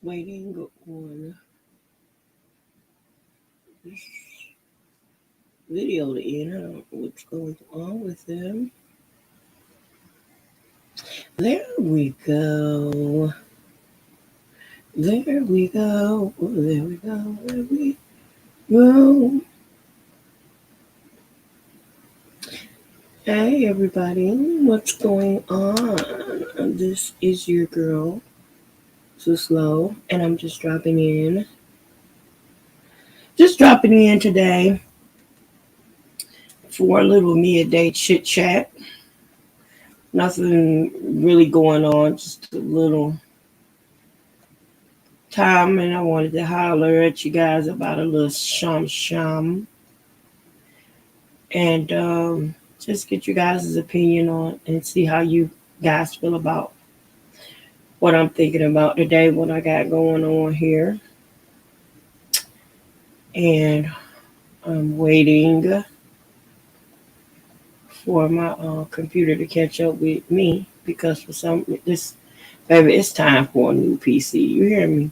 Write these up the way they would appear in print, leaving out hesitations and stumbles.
waiting on this video to end. I don't know what's going on with them. There we go. There we go. There we go. There we go. Hey everybody, what's going on? This is your girl, Sis-Lo, and I'm just dropping in. Just dropping in today for a little midday chit chat. Nothing really going on, just a little time, and I wanted to holler at you guys about a little sham and just get you guys' opinion on and see how you guys feel about what I'm thinking about today, what I got going on here. And I'm waiting for my computer to catch up with me because for some this baby, it's time for a new PC. You hear me?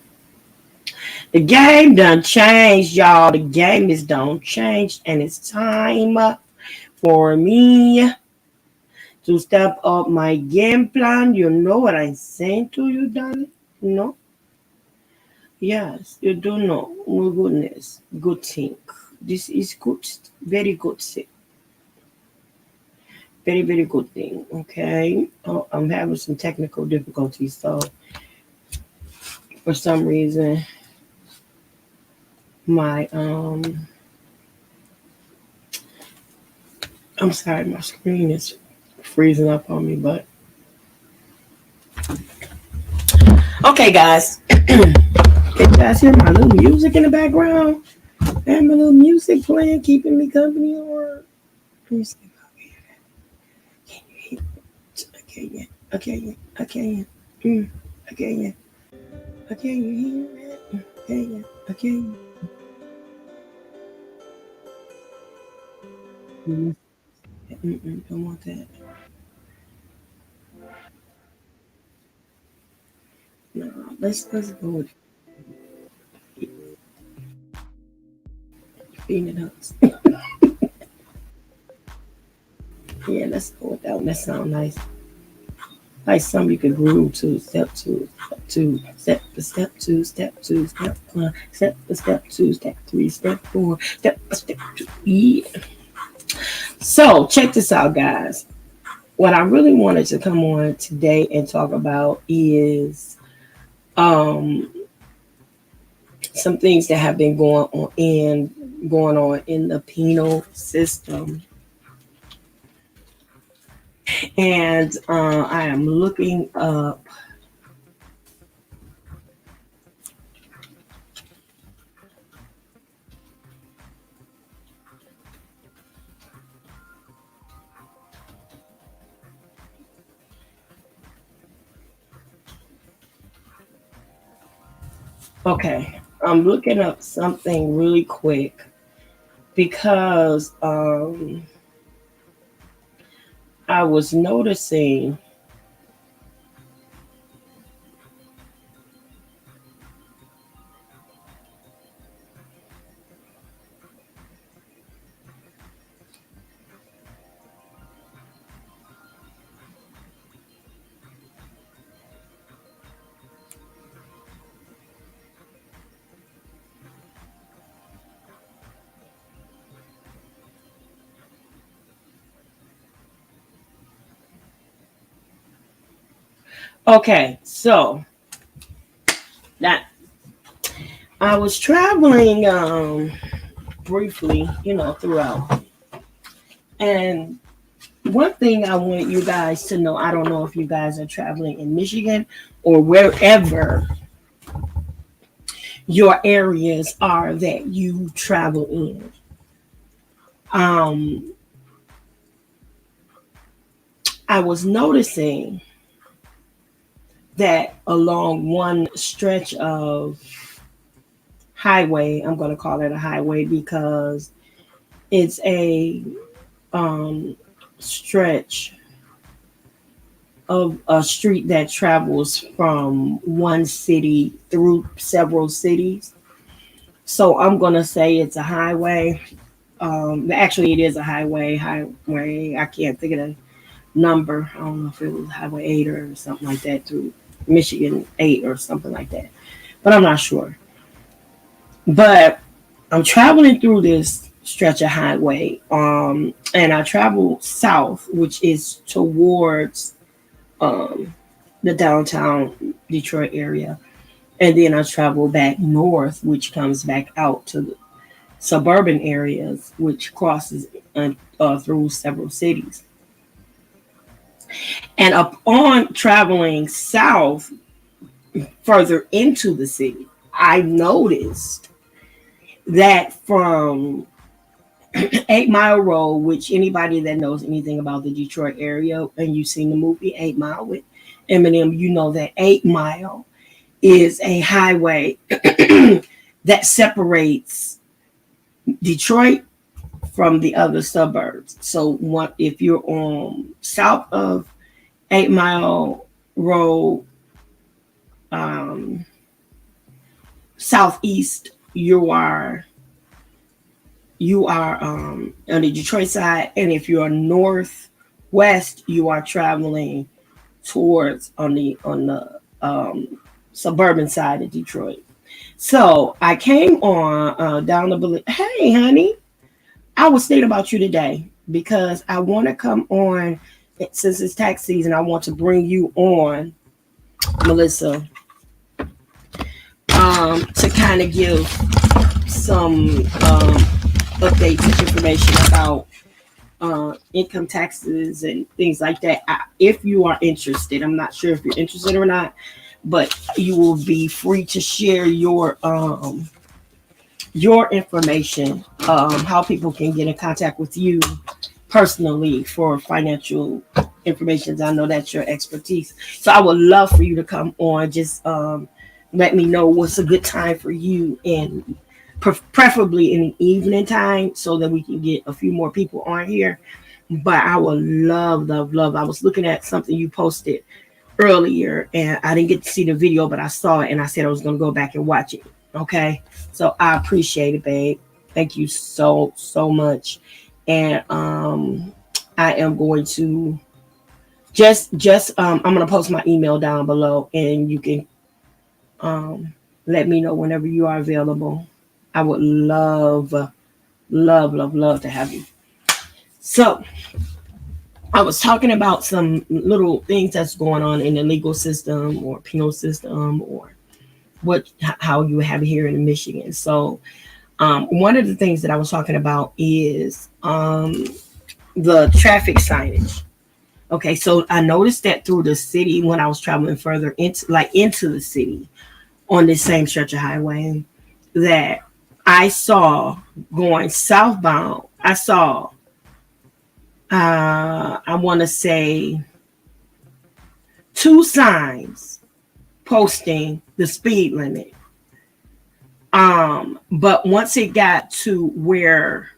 The game done changed, y'all. The game is done changed, and it's time for me to step up my game plan. You know what I'm saying to you, darling? No? Yes, you do know. Oh goodness. Good thing. This is good. Very good thing. Very, very good thing. Okay. Oh, I'm having some technical difficulties, so for some reason my I'm sorry, my screen is freezing up on me, but okay guys. Can you guys hear my little music in the background? I have my little music playing, keeping me company, or let me see if I can you hear it? Okay, yeah. Okay, yeah. Okay, yeah. Okay, yeah. Okay, you hear it? Okay, yeah. Okay, yeah. Don't want that. No, let's go with Phoenix. Yeah, let's go with that one. That sounds nice. Like something you could groove to. Step two, step two, step two, step two, step one, step two, step three, step four, step two. Yeah. So check this out, guys. What I really wanted to come on today and talk about is um some things that have been going on in the penal system. And I am looking up. Okay, I'm looking up something really quick because I was noticing. Okay, so that I was traveling briefly, throughout. And one thing I want you guys to know, I don't know if you guys are traveling in Michigan or wherever your areas are that you travel in. Um, I was noticing that along one stretch of highway, I'm going to call it a highway because it's a stretch of a street that travels from one city through several cities. So I'm gonna say it's a highway. Actually, it is a highway. Highway. I can't think of the number. I don't know if it was Highway 8 or something like that through Michigan 8 or something like that. But I'm not sure. But I'm traveling through this stretch of highway. And I travel south, which is towards um, the downtown Detroit area. And then I travel back north, which comes back out to the suburban areas, which crosses through several cities. And upon traveling south further into the city, I noticed that from 8 Mile Road, which anybody that knows anything about the Detroit area and you've seen the movie 8 Mile with Eminem, you know that 8 Mile is a highway that separates Detroit from the other suburbs. So if you're on south of 8 Mile Road, um, southeast, you are on the Detroit side, and if you're northwest, you are traveling towards on the suburban side of Detroit. So I came on down the hey honey, I was thinking about you today because I want to come on since it's tax season. I want to bring you on, Melissa, to kind of give some updates and information about income taxes and things like that. If you are interested, I'm not sure if you're interested or not, but you will be free to share your information, how people can get in contact with you personally for financial information. I know that's your expertise. So I would love for you to come on. Just let me know what's a good time for you, and preferably in the evening time so that we can get a few more people on here. But I would love, love, love. I was looking at something you posted earlier and I didn't get to see the video, but I saw it and I said I was going to go back and watch it. Okay. So I appreciate it, babe. Thank you so, so much. And I am going to just I'm going to post my email down below and you can let me know whenever you are available. I would love, love, love, love to have you. So I was talking about some little things that's going on in the legal system or penal system or how you have it here in Michigan. So one of the things that I was talking about is the traffic signage. Okay, so I noticed that through the city when I was traveling further into the city on this same stretch of highway that I saw going southbound. I saw I want to say 2 signs posting the speed limit. But once it got to where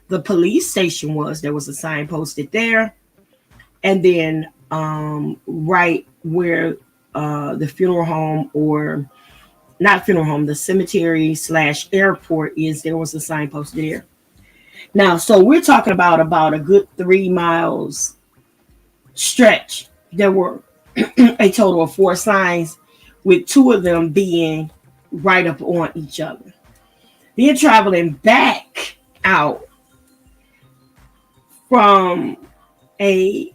the police station was, there was a sign posted there. And then right where the funeral home, or not funeral home, the cemetery / airport is, there was a sign posted there. Now, so we're talking about a good 3 miles stretch. There were a total of 4 signs, with 2 of them being right up on each other. Then traveling back out from a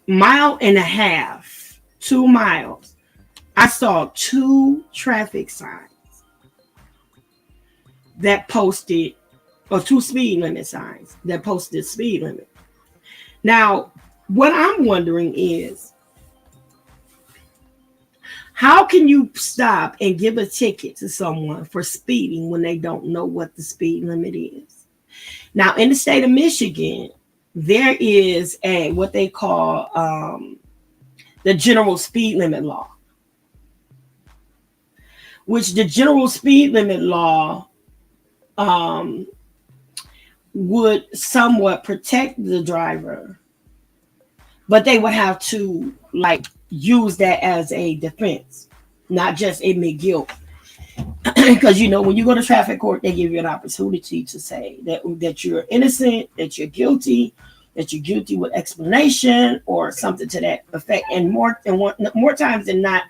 mile and a half, 2 miles, I saw 2 traffic signs that posted, or 2 speed limit signs that posted speed limit. Now, what I'm wondering is, how can you stop and give a ticket to someone for speeding when they don't know what the speed limit is? Now, in the state of Michigan, there is what they call the general speed limit law, which the general speed limit law would somewhat protect the driver, but they would have to like use that as a defense, not just admit guilt. Because you know, when you go to traffic court, they give you an opportunity to say that you're innocent, that you're guilty, with explanation or something to that effect. And more times than not,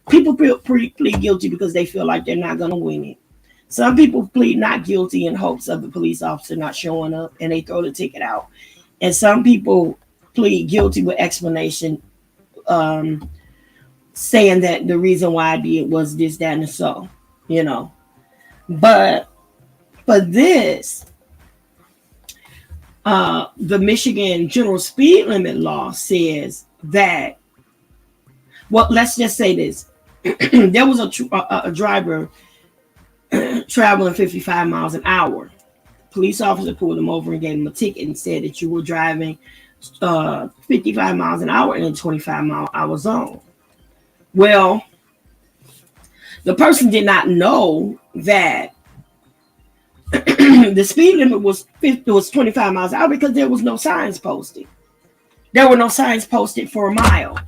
people plead guilty because they feel like they're not going to win it. Some people plead not guilty in hopes of the police officer not showing up, and they throw the ticket out. And some people plead guilty with explanation, saying that the reason why I did was this, that, and so, you know. But for this, the Michigan general speed limit law says that, well, let's just say this. There was a driver traveling 55 miles an hour. The police officer pulled him over and gave him a ticket and said that you were driving 55 miles an hour in a 25-mile-hour zone. Well, the person did not know that the speed limit was 25 miles an hour because there was no signs posted. There were no signs posted for miles.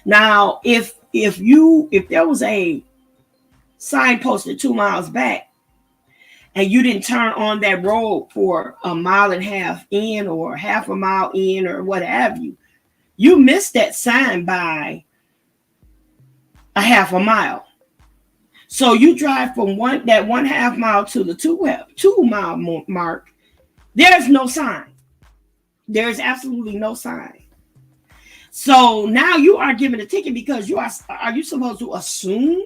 Now, if there was a sign posted 2 miles back and you didn't turn on that road for a mile and a half in or half a mile in or what have you, you missed that sign by a half a mile. So you drive from that 1/2 mile to the 2 mile mark. There's no sign. There's absolutely no sign. So now you are given a ticket because are you supposed to assume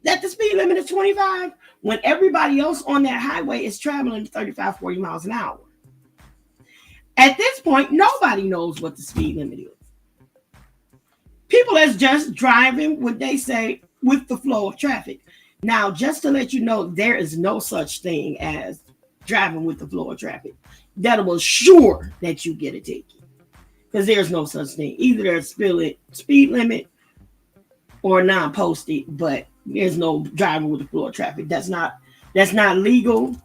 that the speed limit is 25 when everybody else on that highway is traveling 35, 40 miles an hour? At this point, nobody knows what the speed limit is. People are just driving what they say with the flow of traffic. Now, just to let you know, there is no such thing as driving with the flow of traffic. That will sure that you get a ticket. Because there's no such thing. Either there's speed limit or non-posted, but there's no driving with the flow of traffic. That's not legal.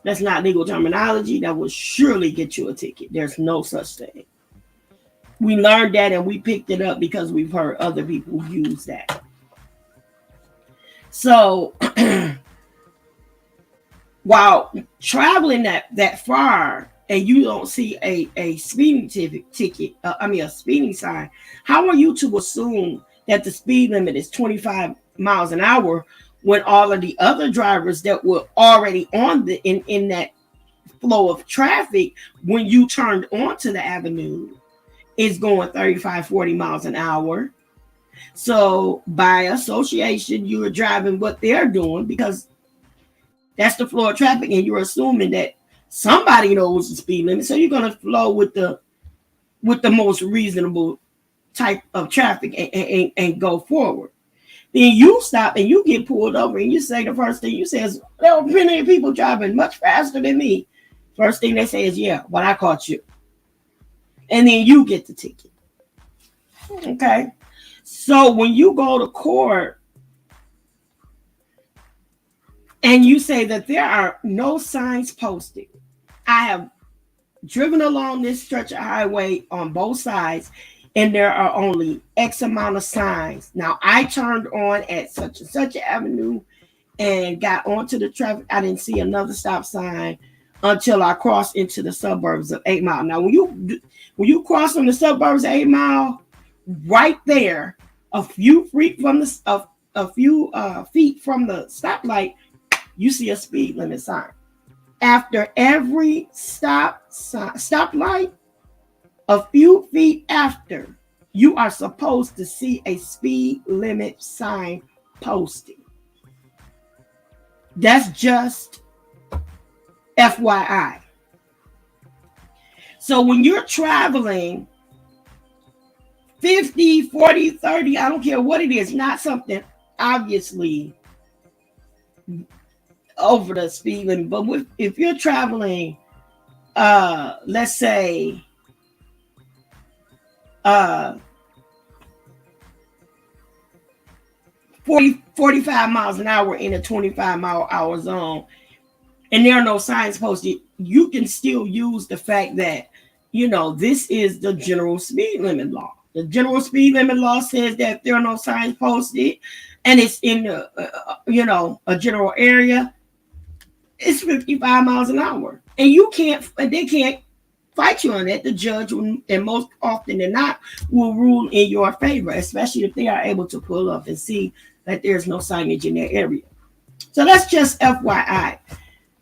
That's not legal terminology. That will surely get you a ticket. There's no such thing. We learned that and we picked it up because we've heard other people use that. So while traveling that far and you don't see a speeding ticket, a speeding sign, how are you to assume that the speed limit is 25 miles an hour when all of the other drivers that were already on in that flow of traffic when you turned onto the avenue is going 35, 40 miles an hour? So by association, you're driving what they're doing because that's the flow of traffic, and you're assuming that somebody knows the speed limit. So you're going to flow with the most reasonable type of traffic and go forward. Then you stop and you get pulled over and you say the first thing you say is, there were plenty of people driving much faster than me. First thing they say is, yeah, but I caught you. And then you get the ticket. Okay. So when you go to court and you say that there are no signs posted, I have driven along this stretch of highway on both sides and there are only X amount of signs. Now, I turned on at such and such an avenue and got onto the traffic. I didn't see another stop sign until I crossed into the suburbs of 8 Mile. Now, when you cross from the suburbs of 8 Mile, right there, a few feet from the stoplight, you see a speed limit sign. After every stoplight, a few feet after, you are supposed to see a speed limit sign posted. That's just FYI. So when you're traveling 50, 40, 30, I don't care what it is, not something obviously over the speed limit, but if you're traveling, let's say, 45 miles an hour in a 25-mile-hour zone, and there are no signs posted, you can still use the fact that, this is the general speed limit law. The general speed limit law says that if there are no signs posted and it's in a general area, it's 55 miles an hour. And they can't fight you on that. The judge, and most often than not, will rule in your favor, especially if they are able to pull up and see that there's no signage in their area. So that's just FYI.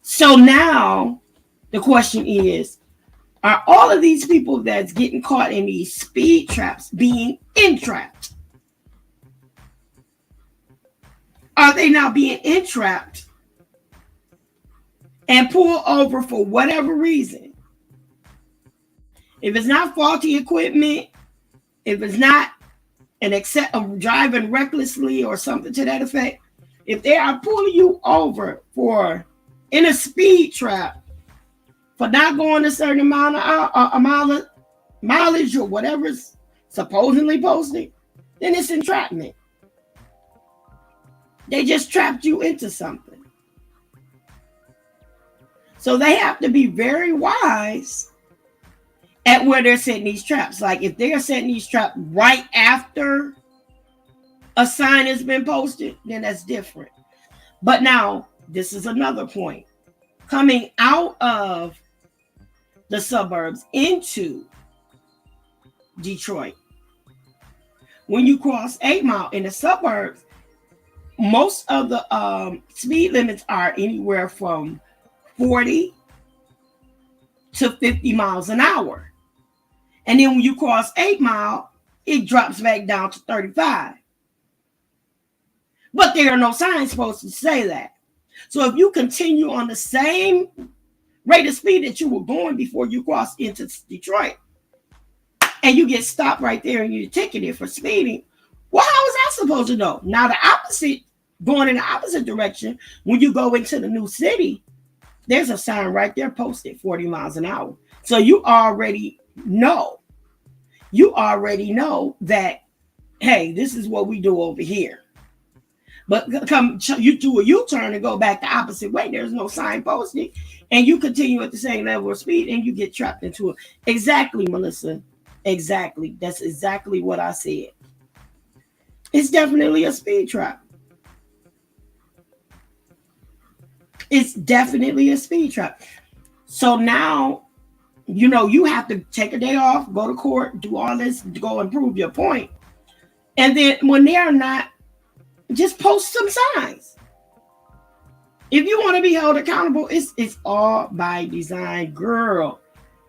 So now the question is, are all of these people that's getting caught in these speed traps being entrapped? Are they now being entrapped and pulled over for whatever reason? If it's not faulty equipment, if it's not an excess of driving recklessly or something to that effect, if they are pulling you over for in a speed trap for not going a certain amount of mileage or whatever's supposedly posted, then it's entrapment. They just trapped you into something. So they have to be very wise at where they're setting these traps. Like if they're setting these traps right after a sign has been posted, then that's different. But now, this is another point. Coming out of the suburbs into Detroit, when you cross 8 Mile in the suburbs, most of the speed limits are anywhere from 40 to 50 miles an hour. And then when you cross 8 Mile, it drops back down to 35. But there are no signs supposed to say that. So if you continue on the same rate of speed that you were going before you crossed into Detroit, and you get stopped right there and you're ticketed for speeding, well, how is that supposed to know? Now, going in the opposite direction, when you go into the new city, there's a sign right there posted 40 miles an hour. So you already know that, hey, this is what we do over here. But you do a U-turn and go back the opposite way. There's no sign posted. And you continue at the same level of speed and you get trapped into it. Exactly, Melissa. Exactly. That's exactly what I said. It's definitely a speed trap. It's definitely a speed trap. So now, you have to take a day off, go to court, do all this, go and prove your point. And then when they are not, just post some signs. If you want to be held accountable, it's all by design, girl.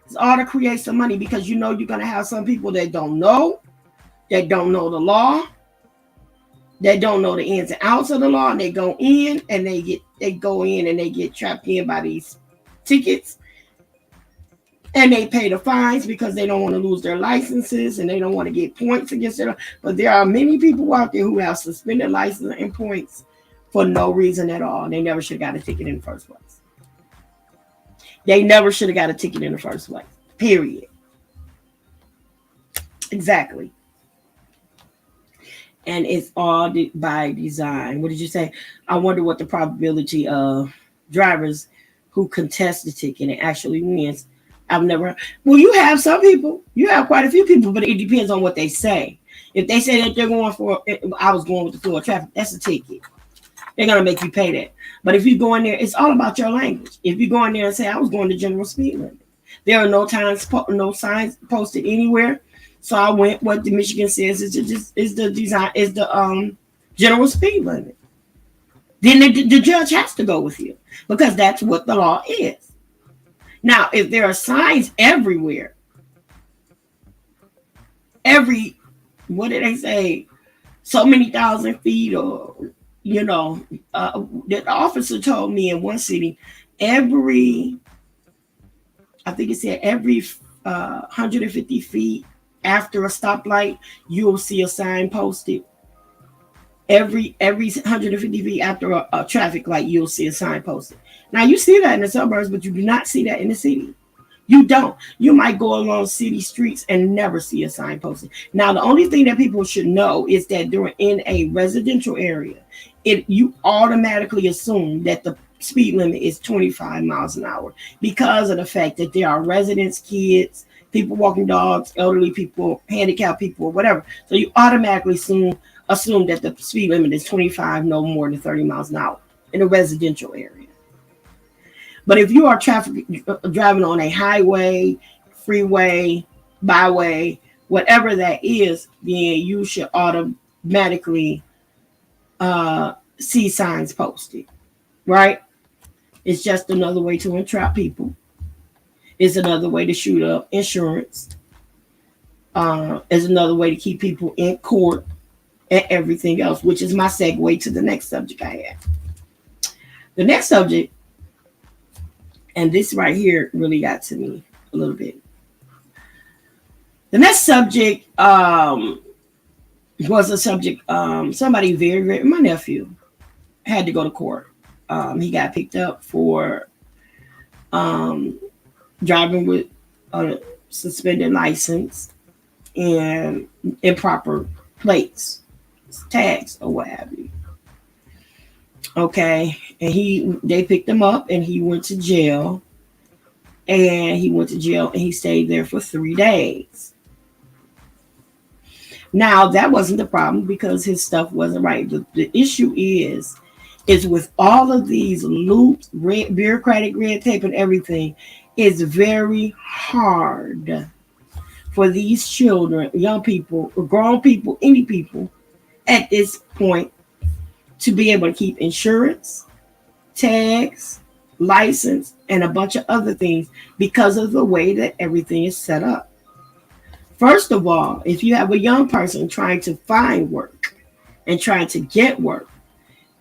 It's all to create some money because you're going to have some people that don't know the law, that don't know the ins and outs of the law, and they go in and they get trapped in by these tickets. And they pay the fines because they don't want to lose their licenses and they don't want to get points against them. But there are many people out there who have suspended license and points for no reason at all. They never should have got a ticket in the first place. Period. Exactly. And it's all by design. What did you say? I wonder what the probability of drivers who contest the ticket and actually wins. You have some people, you have quite a few people, but it depends on what they say. If they say that they're going for, I was going with the flow of traffic, that's a ticket. They're going to make you pay that. But if you go in there, it's all about your language. If you go in there and say, I was going to general speed limit, there are no signs posted anywhere. So I went, what the Michigan says is the general speed limit. Then the judge has to go with you because that's what the law is. Now, if there are signs everywhere, what did they say? So many thousand feet, or the officer told me in one city, every 150 feet after a stoplight, you'll see a sign posted. Every 150 feet after a traffic light, you'll see a sign posted. Now, you see that in the suburbs, but you do not see that in the city. You don't. You might go along city streets and never see a sign posted. Now, the only thing that people should know is that in a residential area, you automatically assume that the speed limit is 25 miles an hour because of the fact that there are residents, kids, people walking dogs, elderly people, handicapped people, or whatever. So you automatically assume that the speed limit is 25, no more than 30 miles an hour in a residential area. But if you are driving on a highway, freeway, byway, whatever that is, then you should automatically see signs posted, right? It's just another way to entrap people. It's another way to shoot up insurance. It's another way to keep people in court and everything else, which is my segue to the next subject I have. The next subject, and this right here really got to me a little bit. The next subject was a subject, somebody very, my nephew had to go to court. He got picked up for driving with a suspended license and improper plates, tags, or what have you. Okay, and they picked him up and he went to jail. And he stayed there for 3 days. Now, that wasn't the problem because his stuff wasn't right. The issue is with all of these loops, bureaucratic red tape and everything, it's very hard for these children, young people, or grown people, any people at this point to be able to keep insurance, tags, license, and a bunch of other things because of the way that everything is set up. First of all, if you have a young person trying to find work and trying to get work,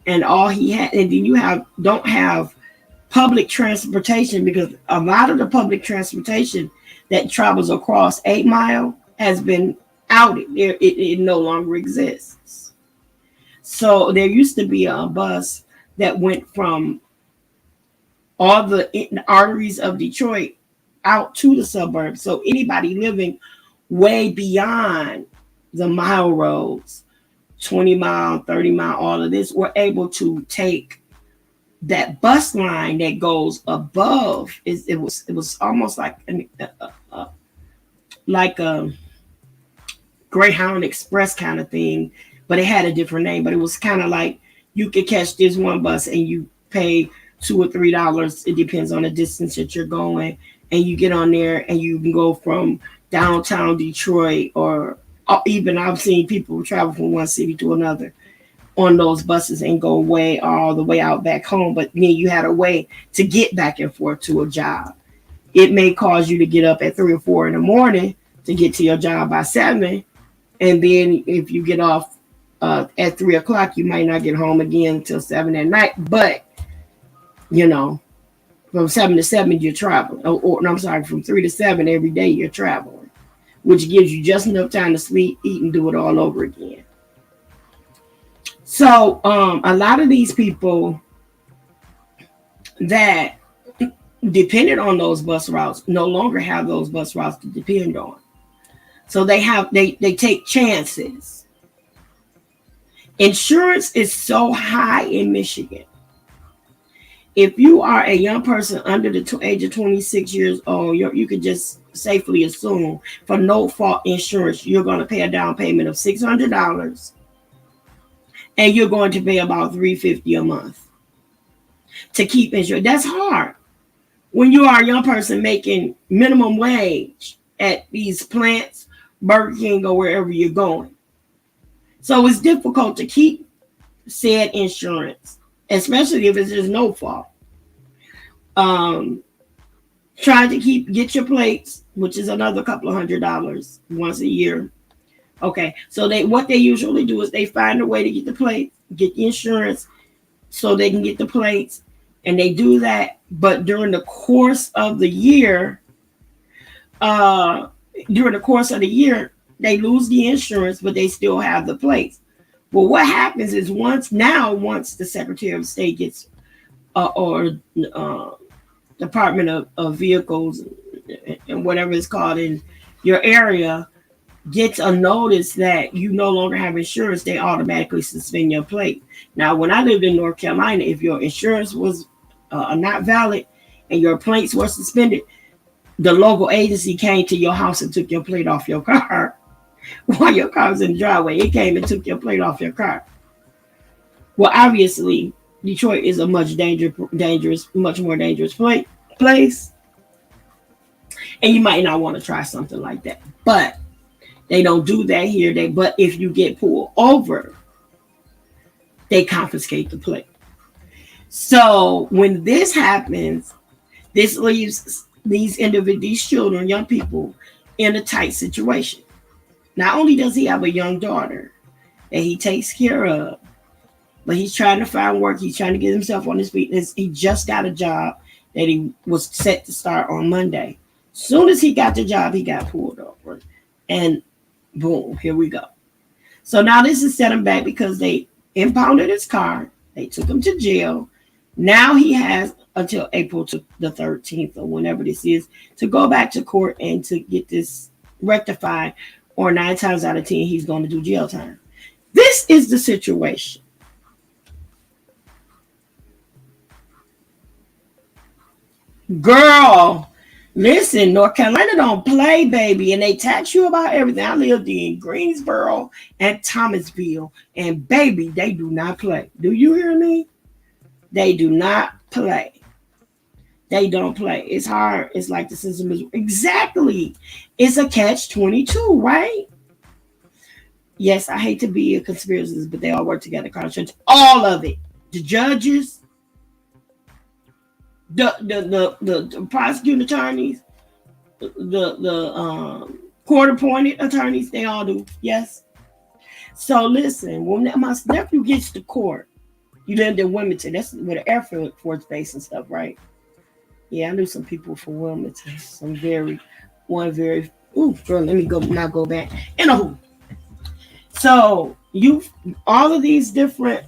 and all he had, and then you don't have public transportation, because a lot of the public transportation that travels across 8 Mile has been outed. It no longer exists. So there used to be a bus that went from all the arteries of Detroit out to the suburbs. So anybody living way beyond the mile roads, 20 mile, 30 mile, all of this, were able to take that bus line that goes above. It was almost like a Greyhound Express kind of thing, but it had a different name. But it was kind of like you could catch this one bus and you pay $2 or $3. It depends on the distance that you're going, and you get on there and you can go from downtown Detroit, or even I've seen people travel from one city to another on those buses and go all the way out back home. But then you had a way to get back and forth to a job. It may cause you to get up at 3 or 4 in the morning to get to your job by 7, and then if you get off at 3 o'clock, you might not get home again until 7 at night. But from 7 to 7 you're traveling. From 3 to 7 every day you're traveling, which gives you just enough time to sleep, eat, and do it all over again. So a lot of these people that depended on those bus routes no longer have those bus routes to depend on. So they take chances. Insurance is so high in Michigan. If you are a young person under the age of 26 years old, you could just safely assume for no fault insurance, you're going to pay a down payment of $600, and you're going to pay about $350 a month to keep insured. That's hard when you are a young person making minimum wage at these plants, Burger King, or wherever you're going. So it's difficult to keep said insurance, especially if it's just no fault. Trying to get your plates, which is another couple of $100 once a year. Okay, so what they usually do is they find a way to get the plates, get the insurance, so they can get the plates, and they do that. But during the course of the year, they lose the insurance, but they still have the plates. Well, what happens is once the Secretary of State gets or Department of Vehicles and whatever it's called in your area gets a notice that you no longer have insurance, they automatically suspend your plate. Now, when I lived in North Carolina, if your insurance was not valid and your plates were suspended, the local agency came to your house and took your plate off your car while your car was in the driveway. It came and took your plate off your car. Well, obviously, Detroit is a much more dangerous place, and you might not want to try something like that. But they don't do that here. But if you get pulled over, they confiscate the plate. So when this happens, this leaves these children, young people, in a tight situation. Not only does he have a young daughter that he takes care of, but he's trying to find work. He's trying to get himself on his feet. He just got a job that he was set to start on Monday. Soon as he got the job, he got pulled over. And boom, here we go. So now this is set him back because they impounded his car. They took him to jail. Now he has until April the 13th or whenever this is to go back to court and to get this rectified, or 9 times out of 10, he's going to do jail time. This is the situation. Girl, listen, North Carolina don't play, baby, and they tax you about everything. I lived in Greensboro and Thomasville, and baby, they do not play. Do you hear me? They do not play. They don't play. It's hard. It's like the system is exactly. It's a catch-22, right? Yes, I hate to be a conspiracist, but they all work together. All of it. The judges, the prosecuting attorneys, the court-appointed attorneys, they all do. Yes. So listen, when my nephew gets to court, you lived in Wilmington. That's where the Air Force Base and stuff, right? Yeah, I knew some people from Wilmington. Girl, let me go back. So all of these different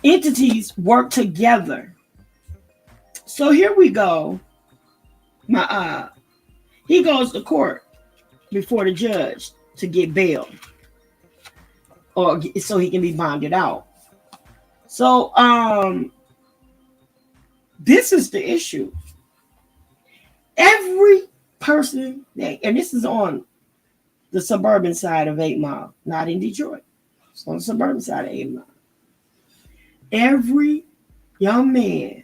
entities work together. So here we go. He goes to court before the judge to get bail, or so he can be bonded out. So this is the issue. Every person and this is on the suburban side of 8 Mile, not in Detroit. It's on the suburban side of 8 Mile. Every young man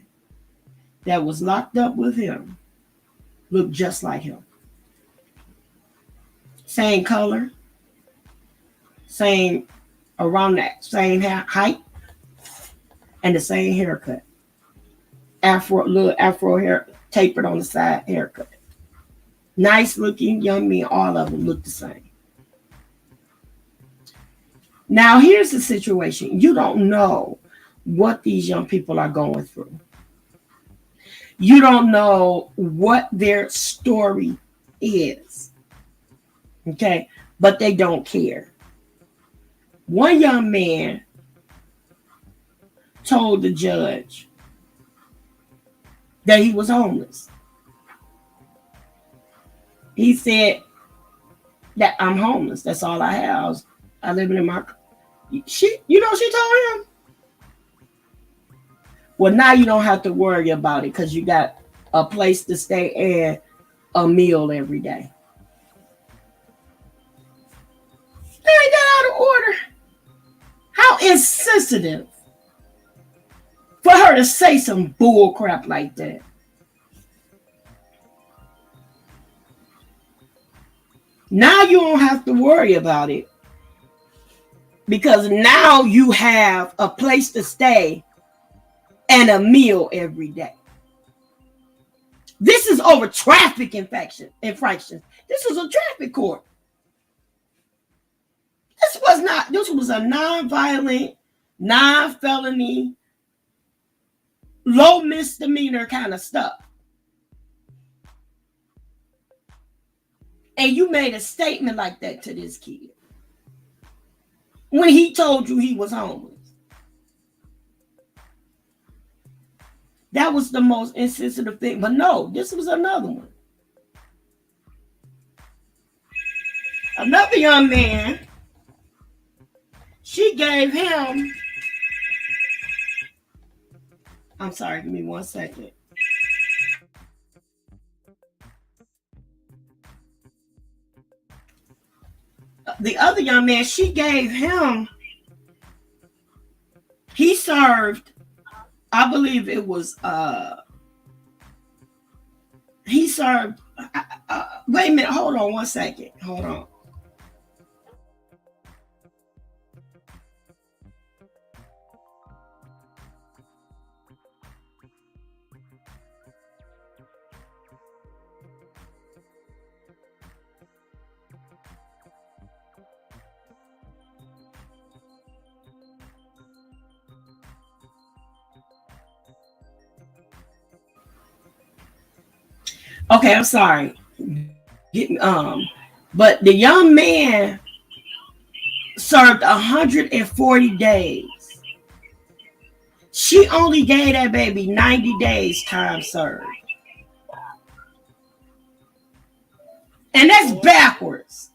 that was locked up with him looked just like him. Same color, around that same height, and the same haircut. Little afro hair tapered on the side haircut. Nice looking young men, all of them look the same. Now here's the situation. You don't know what these young people are going through. You don't know what their story is. Okay? But they don't care. One young man told the judge that he was homeless. He said that I'm homeless. That's all I have. I live in my. She told him. Well, now you don't have to worry about it because you got a place to stay and a meal every day. Ain't that out of order? How insensitive for her to say some bull crap like that. Now you don't have to worry about it because now you have a place to stay and a meal every day. This is over traffic infractions. This was a traffic court. This was a non-violent, non-felony, low misdemeanor kind of stuff. And you made a statement like that to this kid when he told you he was homeless. That was the most insensitive thing. But no, this was another one. Another young man, she gave him, I'm sorry, give me 1 second. the other young man, he served, I believe it was, he served, wait a minute, hold on one second. Hold on. Okay, I'm sorry. But the young man served 140 days. She only gave that baby 90 days time served. And that's backwards.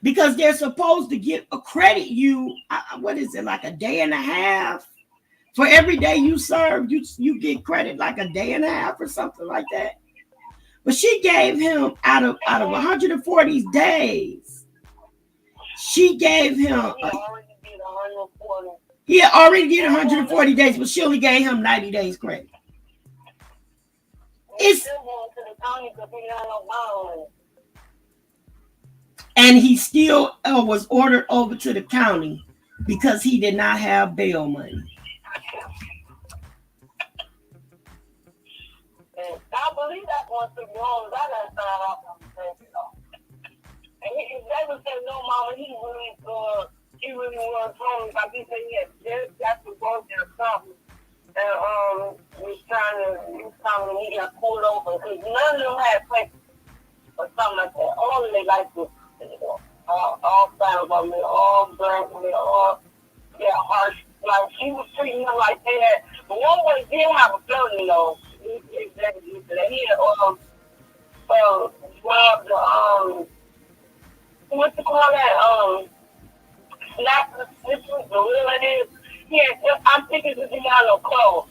Because they're supposed to get credit you, what is it, like a day and a half? For every day you serve, you get credit like a day and a half or something like that. But she gave him out of 140 days, she gave him he had already get 140 days, but she only gave him 90 days credit. And he still was ordered over to the county because he did not have bail money. I believe that one to be honest. I got to start off on the first, And they would say, no, mama, he really was home. Like he said, yeah, that's the both their problem. And he got pulled over because none of them had places or something like that. All of they like to, all sides of me, all black me, all harsh. Like she was treating them like they had. But one way did have a felony though. Exactly. He had what you call that? Not the snitches, the real it is. He had, I'm thinking because he had no clothes.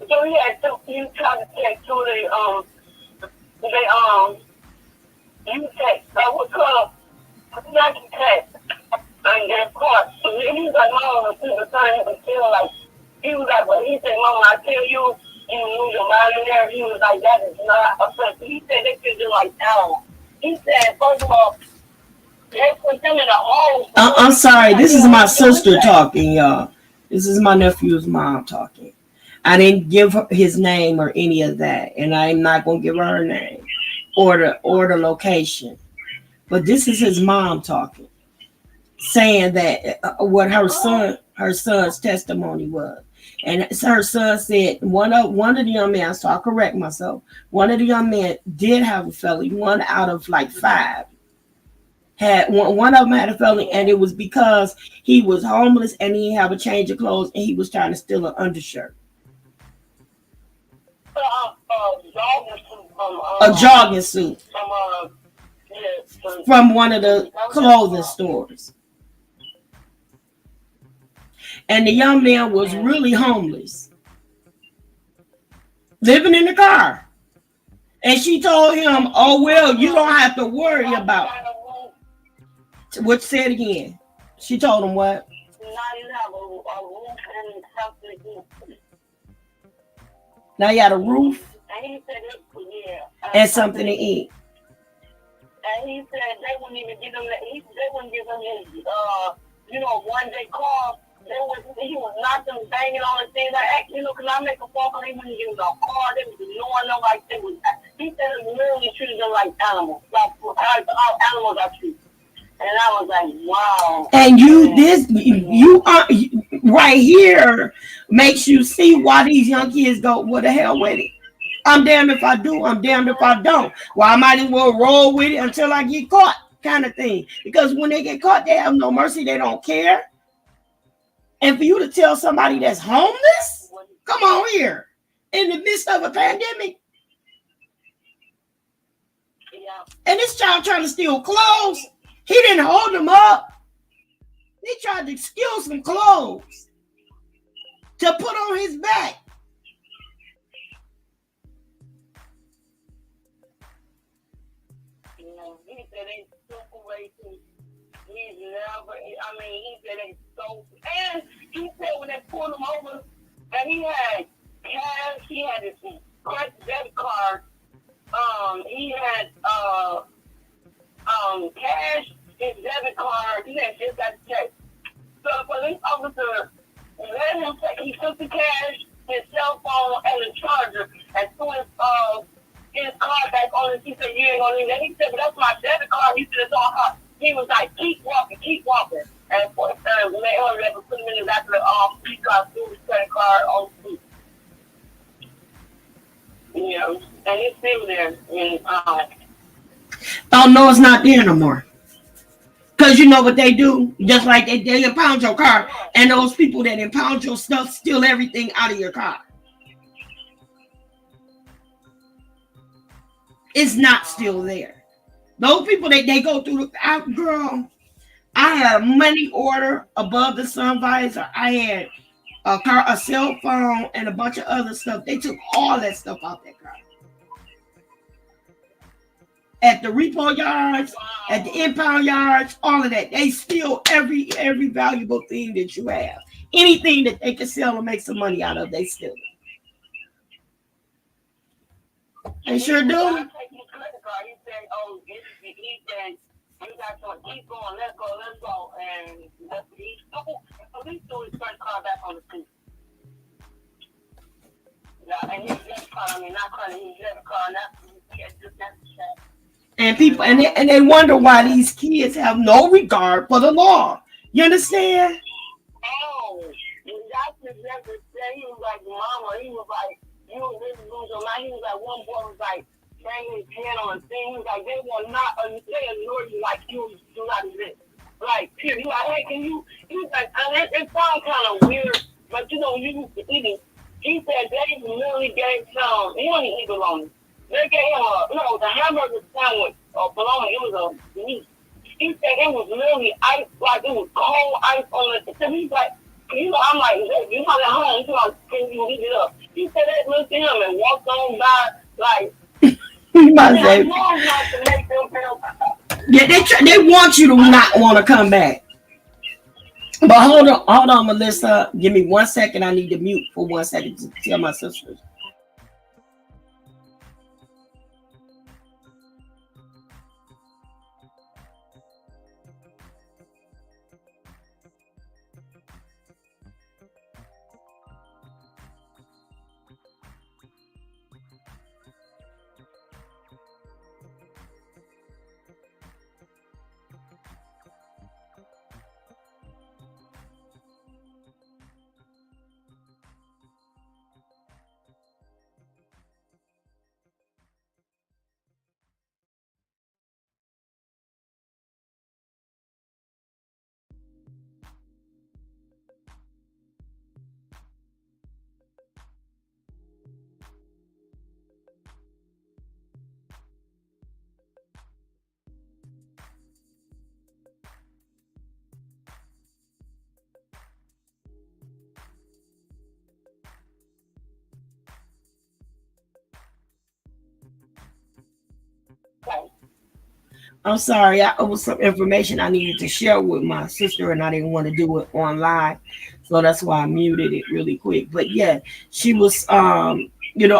So he had you tried to take two you take what's called lucky test and get caught. So he was like, Mama, the time he was feel like he was like, but he said, Mama, I tell you, you lose your mind in there. He was like, that is not offensive. He said they could do like animals. He said, first of all, they put them in a hole. I'm sorry, this is my sister talking, y'all. This is my nephew's mom talking. I didn't give her his name or any of that, and I'm not gonna give her name or the location. But this is his mom talking, saying that what her son's testimony was. And her son said one of the young men, so I'll correct myself, one of the young men did have a felony, one out of like 5. Had one of them had a felony, and it was because he was homeless and he didn't have a change of clothes and he was trying to steal an undershirt. A jogging suit from one of the clothing stores. And the young man was really homeless, living in the car. And she told him, oh, well, you don't have to worry about it. What, say it again? She told him what? Now you got a roof and something to eat. And he said they wouldn't even give him his, one day call. He was knocking, banging on the thing like, can I make a phone call? He wouldn't give him a car. They was ignoring them like they was. He said it literally treated them like animals, like how animals are treated. And I was like, wow. And you are right here makes you see why these young kids go, what the hell with it? I'm damned if I do, I'm damned if I don't. Well, I might as well roll with it until I get caught, kind of thing. Because when they get caught, they have no mercy, they don't care. And for you to tell somebody that's homeless, come on here, in the midst of a pandemic. Yeah. And this child trying to steal clothes. He didn't hold them up. He tried to steal some clothes to put on his back. He said they took away to. He's never. I mean, he said they stole. And he said when they pulled him over, that he had cash. He had his credit debit card. He had cash, his debit card. He had just got the check. So the police officer let him take. He took the cash, his cell phone, and the charger, and threw his card back on. He said, "You ain't gonna leave that." He said, "But that's my debit card." He said, "It's all hot." He was like, "Keep walking, keep walking." And for let her put him in the back of the police car, threw his credit card on the seat. You know, and he's still there. And oh no, it's not there no more. Because you know what they do? Just like they impound your car, and those people that impound your stuff steal everything out of your car. It's not still there. Those people that they go through the girl. I had a money order above the sun visor. I had a cell phone, and a bunch of other stuff. They took all that stuff out that car. At the repo yards, at the impound yards, all of that. They steal every valuable thing that you have. Anything that they can sell and make some money out of, they steal it. They sure do. He said, "You got to keep going, let's go." And he threw his credit card back on the seat. Yeah, and his debit card, not credit, his debit card, just that's the check. And people, and they wonder why these kids have no regard for the law. You understand? Oh, that's exactly said. He was like, "Mama," he was like, "You really lose your mind." He was like, one boy was like, banging his hand on the thing. He was like, "They will not ignore you like you do not exist." Like, period. He was like, "Hey, can you?" He was like, it sounds kind of weird, but you know, you used to eating. He said they literally gave him, he don't eat bologna. They gave him the hamburger sandwich or bologna. It was a meat. He said it was literally ice, like it was cold ice on the tip. He's like, I'm like, "You not at home." He's like, "Can you heat it up?" He said they looked at him and walked on by, like, yeah, they want you to not want to come back. But hold on, Melissa. Give me 1 second. I need to mute for 1 second to tell my sisters. I'm sorry. It was some information I needed to share with my sister, and I didn't want to do it online, so that's why I muted it really quick. But yeah, she was. There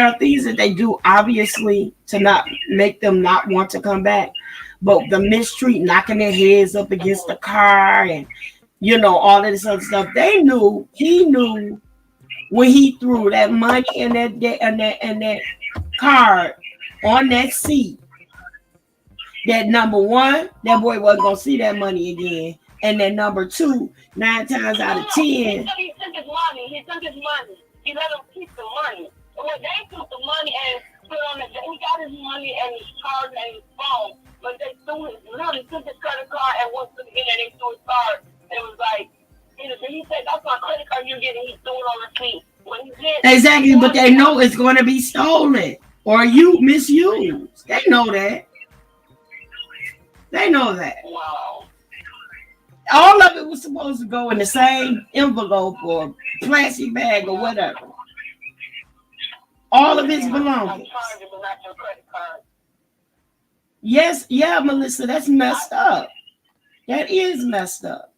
are things that they do obviously to not make them not want to come back, but the mistreat, knocking their heads up against the car, and all of this other stuff. He knew when he threw that money in that card on that seat, that number one, that boy wasn't gonna see that money again. And then number two, 9 times out of 10. He took his money. He let him keep the money. And when they took the money and put on he got his money and his card and his phone, but they took his credit card and went to the end and they threw his card. It was like, he said, "That's my credit card you're getting." He threw it on the seat. When he did, exactly, but they know it's going to be stolen or you misused. They know that. Wow. All of it was supposed to go in the same envelope or plastic bag or whatever. All of his belongings. Yes, yeah, Melissa, that's messed up. That is messed up.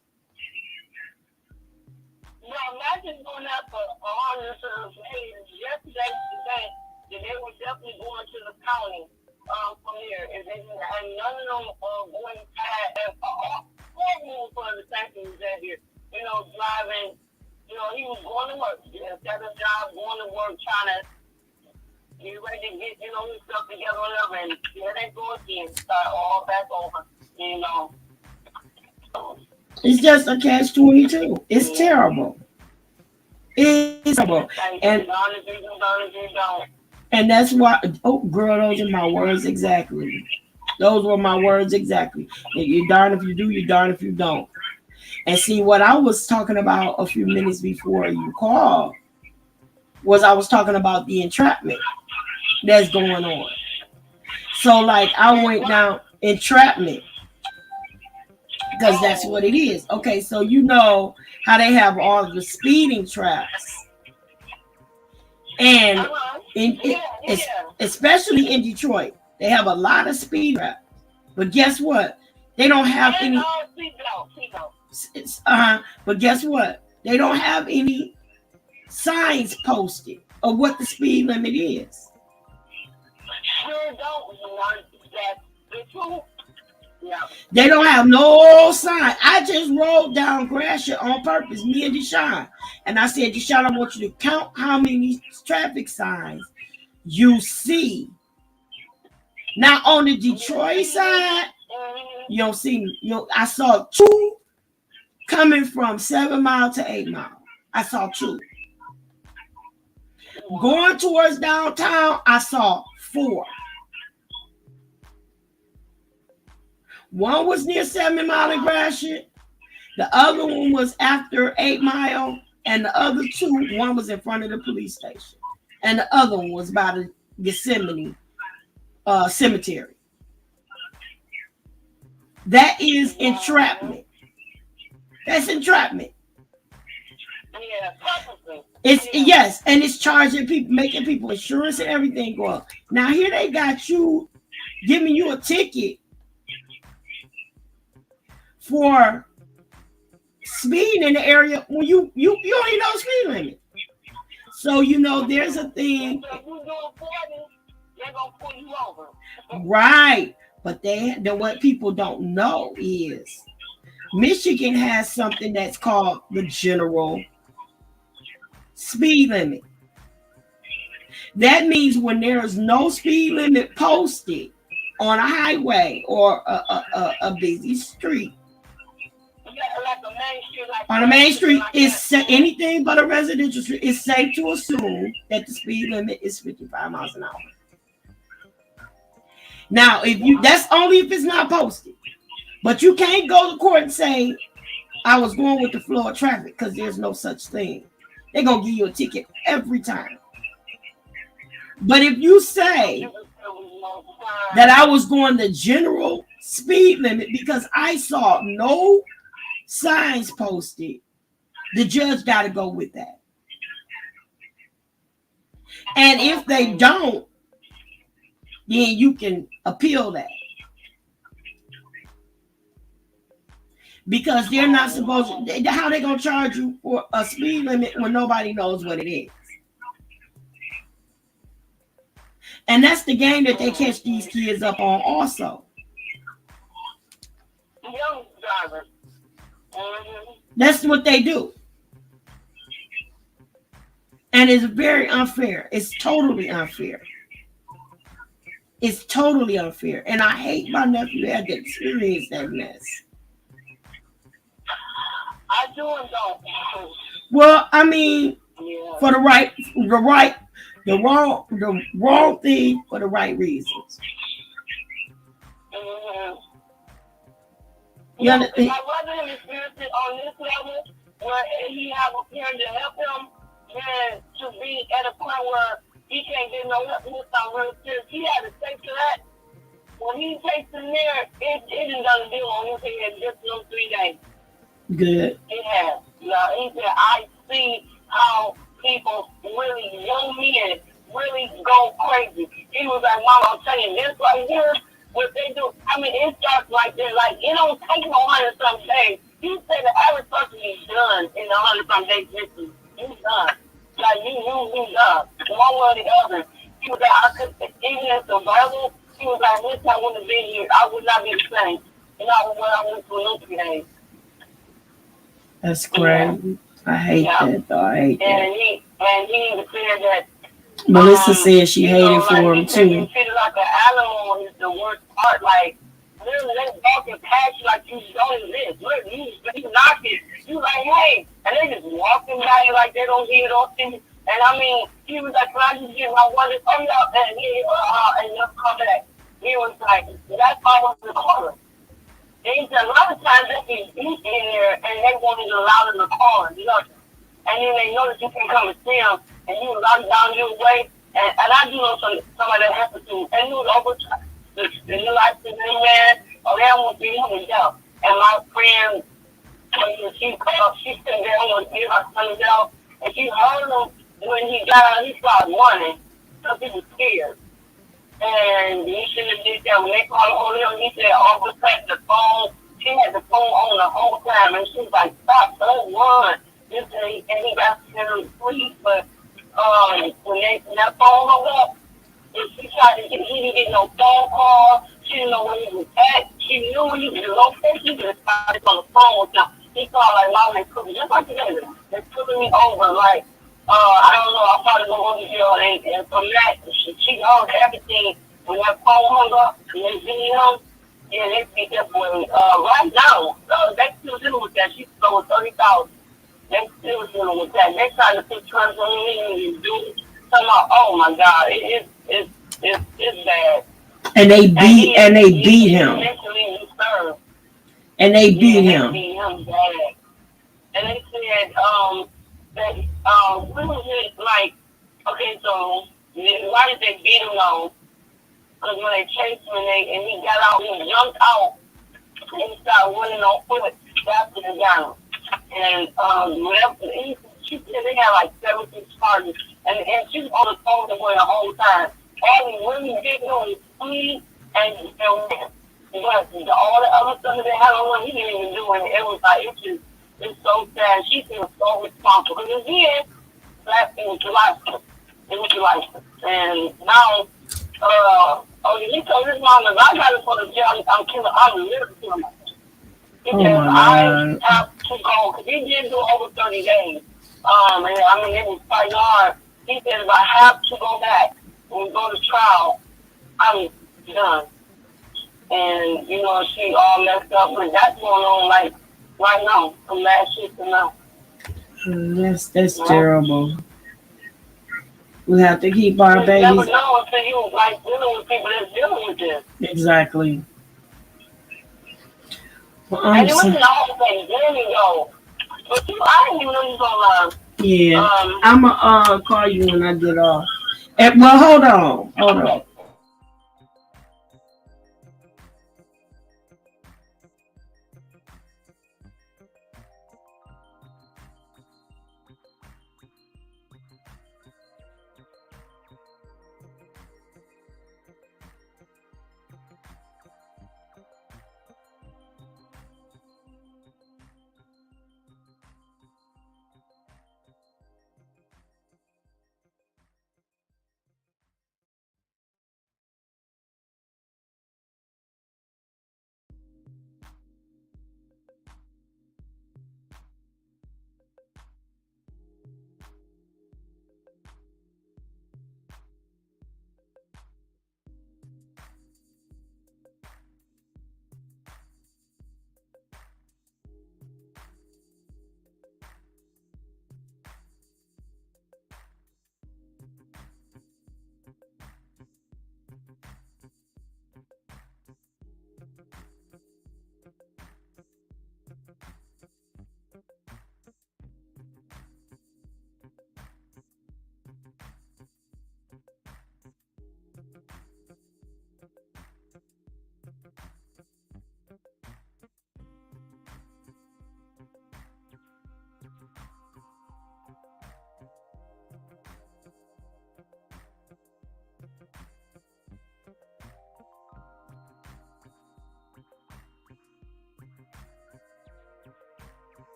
Well, imagine going out for hundreds of yesterday, today, that they were definitely going to the county from here. And none of them going past four for the taxis that here. Driving. He was going to work. Instead of job, going to work, trying to get ready to get, his stuff together, whatever. And here they go again. Start all back over. It's just a catch 22. It's terrible. It's terrible. And that's why, oh, girl, those are my words exactly. Those were my words exactly. You're darn if you do, you're darn if you don't. And see, what I was talking about a few minutes before you called was I was talking about the entrapment that's going on. So, like, I went down entrapment because that's what it is. Okay, so you know how they have all the speeding traps. And especially in Detroit, they have a lot of speed traps. But guess what? They don't have any. But guess what? They don't have any signs posted of what the speed limit is. Sure don't. That's the truth. Yeah. They don't have no sign. I just rolled down Gratiot on purpose, me and Deshaun. And I said, Deshaun, I want you to count how many traffic signs you see. Now on the Detroit side, you don't see. I saw 2 coming from 7 Mile to 8 Mile. I saw 2. Going towards downtown, I saw 4. One was near 7 Mile and Gratiot. The other one was after 8 Mile. And the other 2, one was in front of the police station. And the other one was by the Gethsemane cemetery. That is entrapment. That's entrapment. It's yes, and it's charging people, making people insurance and everything go up. Now here they got you giving you a ticket for speeding in the area when you don't even know speed limit. So there's a thing. Right. But what people don't know is Michigan has something that's called the general speed limit. That means when there is no speed limit posted on a highway or a busy street, on a main street, it's anything but a residential street. It's safe to assume that the speed limit is 55 miles an hour. Now, that's only if it's not posted. But you can't go to court and say, I was going with the flow of traffic, because there's no such thing. They're going to give you a ticket every time. But if you say that I was going the general speed limit because I saw no signs posted, the judge got to go with that. And if they don't, then you can appeal that. Because they're not supposed to, how they going to charge you for a speed limit when nobody knows what it is? And that's the game that they catch these kids up on also. Young drivers. That's what they do. And it's very unfair. It's totally unfair. It's totally unfair. And I hate my nephew had to experience that mess. I do and don't. Well, I mean, for the wrong thing for the right reasons. Yeah, my brother has experienced it on this level where he have a parent to help him and to be at a point where he can't get no help. He had to take to that. When he takes him there, it isn't done a deal on his head just those 3 days. Good. It has. Yeah, he said, I see how people really, young men, really go crazy. He was like, Mom, I'm telling you, this right here, what they do, I mean, it starts like this. Like, it don't take no 100 some days. You say the average person is done in the 100 some days. Listen, you done. Like, you done. One way or the other. He was like, I could, even in survival, he was like, this I wouldn't have been here. I would not be the same. And I was where I went to in 3 days. That's Yeah. crazy. I hate Yeah. that though. I hate that. And he even said that Melissa said she you know, hated for like him he said, too. you treated like an animal is the worst part. Like, literally, they walking past you like you don't exist. Look, you knocking. You like, hey, and they just walking by you like they don't hear it or see you. And I mean, he was like, can I just get my one? Oh yeah, and just come back. He was like, that's why I was the caller. They said a lot of times they can beat in there and they won't even allow them to call and nothing. And then they know that you can come and see them and you lock down your way. And I do know somebody that happened to, and you was over the life of the man, or they don't want to be him to death. And my friend, when she sat there and was giving her son down, and she heard him when he got out, he started running because he was scared. And he should have did that. When they called on him, he said, oh, we cut the phone. She had the phone on the whole time. And she was like, stop, don't run. And he got scared of sleep. But when that phone hung up, and she tried to get, he didn't get no phone call. She didn't know where he was at. She knew when he was located. She just started on the phone with him. He called like, Mom, they took me, just like today. They took me over, like, I don't know, I probably go over here, and from that, she heard everything. When that phone hung up, and they see him, and they beat that boy. Right now, they still dealing with that. She stole 30,000. They still dealing with that. They trying to put trust on me and do it. Talking about, oh my God, it's bad. And they beat him. Mentally disturbed. And they beat They him. beat him bad. And they said, that, when was it, like, okay, so, why did they beat him though? Because when they chased him and he got out, he jumped out, and he started running on foot after the gun. And, whatever, she said they had like 76 charges, and she was on the phone with him the whole time. All the women did was flee and but all the other stuff that they had on, he didn't even do, and it was like, it's so sad. She feels so responsible. Because again, black people was license. It was license. And now, he told his mom, if I got to go to jail, I'm killing, I'm literally killing myself. He Oh said, my I God. have to go, because he did do over 30 days. And I mean, it was quite hard. He said, if I have to go back and go to trial, I'm done. And, you know, she all messed up, but that's going on, like, right now, from last year to now. That's terrible. We have to keep our You never babies. know until you, like, dealing with people that's dealing with this. Exactly. Well, And I'm it so, wasn't the whole thing, really, though. But I didn't even know you was gonna, yeah. I'm gonna call you when I get off. Well, hold on. Hold on.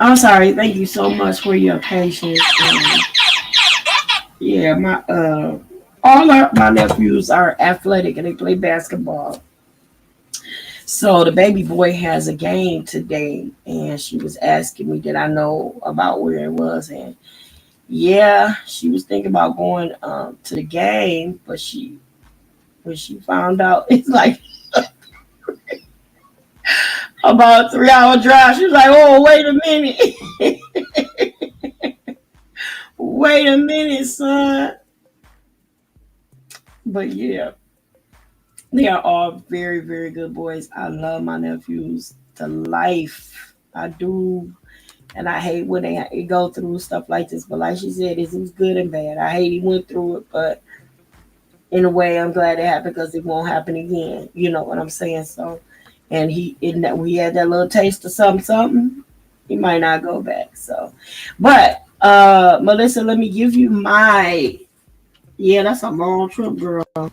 I'm sorry. Thank you so much for your patience. Yeah, my my nephews are athletic and they play basketball. So the baby boy has a game today, and she was asking me did I know about where it was, and yeah, she was thinking about going to the game, but she when she found out it's like about a 3 hour drive, she was like, "Oh, wait a minute, wait a minute, son." But yeah, they are all very, very good boys. I love my nephews to life. I do. And I hate when they go through stuff like this. But like she said, it was good and bad. I hate he went through it, but in a way, I'm glad it happened because it won't happen again. You know what I'm saying? So, and in that we had that little taste of something, something, he might not go back. So, but Melissa, let me give you my. Yeah, that's a long trip, girl. I'm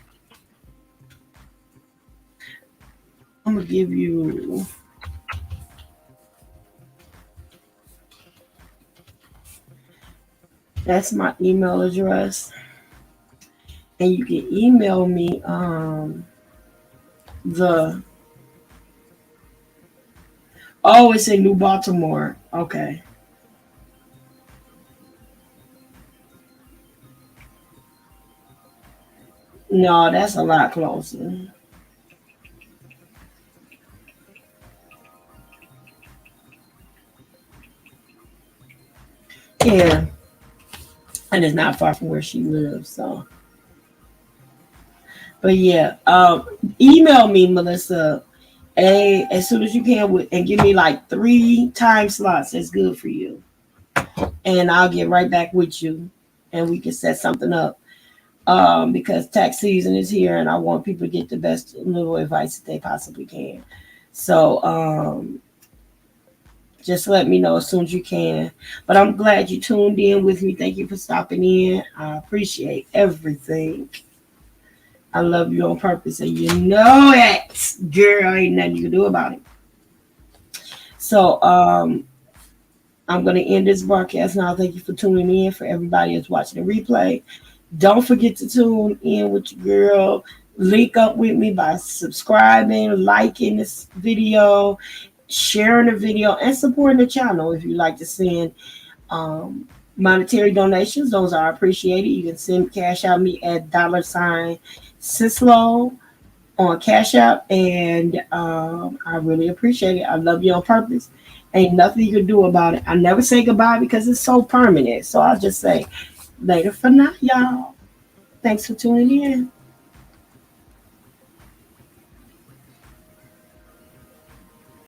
gonna give you. That's my email address, and you can email me the. Oh, it's in New Baltimore. Okay. No, that's a lot closer. Yeah, and it's not far from where she lives. So, but yeah, email me, Melissa, as soon as you can, and give me like 3 time slots. That's good for you, and I'll get right back with you, and we can set something up. Because tax season is here, and I want people to get the best little advice that they possibly can. So, just let me know as soon as you can. But I'm glad you tuned in with me. Thank you for stopping in. I appreciate everything. I love you on purpose, and you know it, girl. Ain't nothing you can do about it. So, I'm going to end this broadcast now. Thank you for tuning in. For everybody that's watching the replay, don't forget to tune in with your girl. Link up with me by subscribing, liking this video, sharing the video, and supporting the channel. If you like to send monetary donations, those are appreciated. You can send cash out me at $ Sis-Lo on Cash App, and I really appreciate it. I love you on purpose. Ain't nothing you can do about it. I never say goodbye because it's so permanent. So I'll just say later for now, y'all. Thanks for tuning in.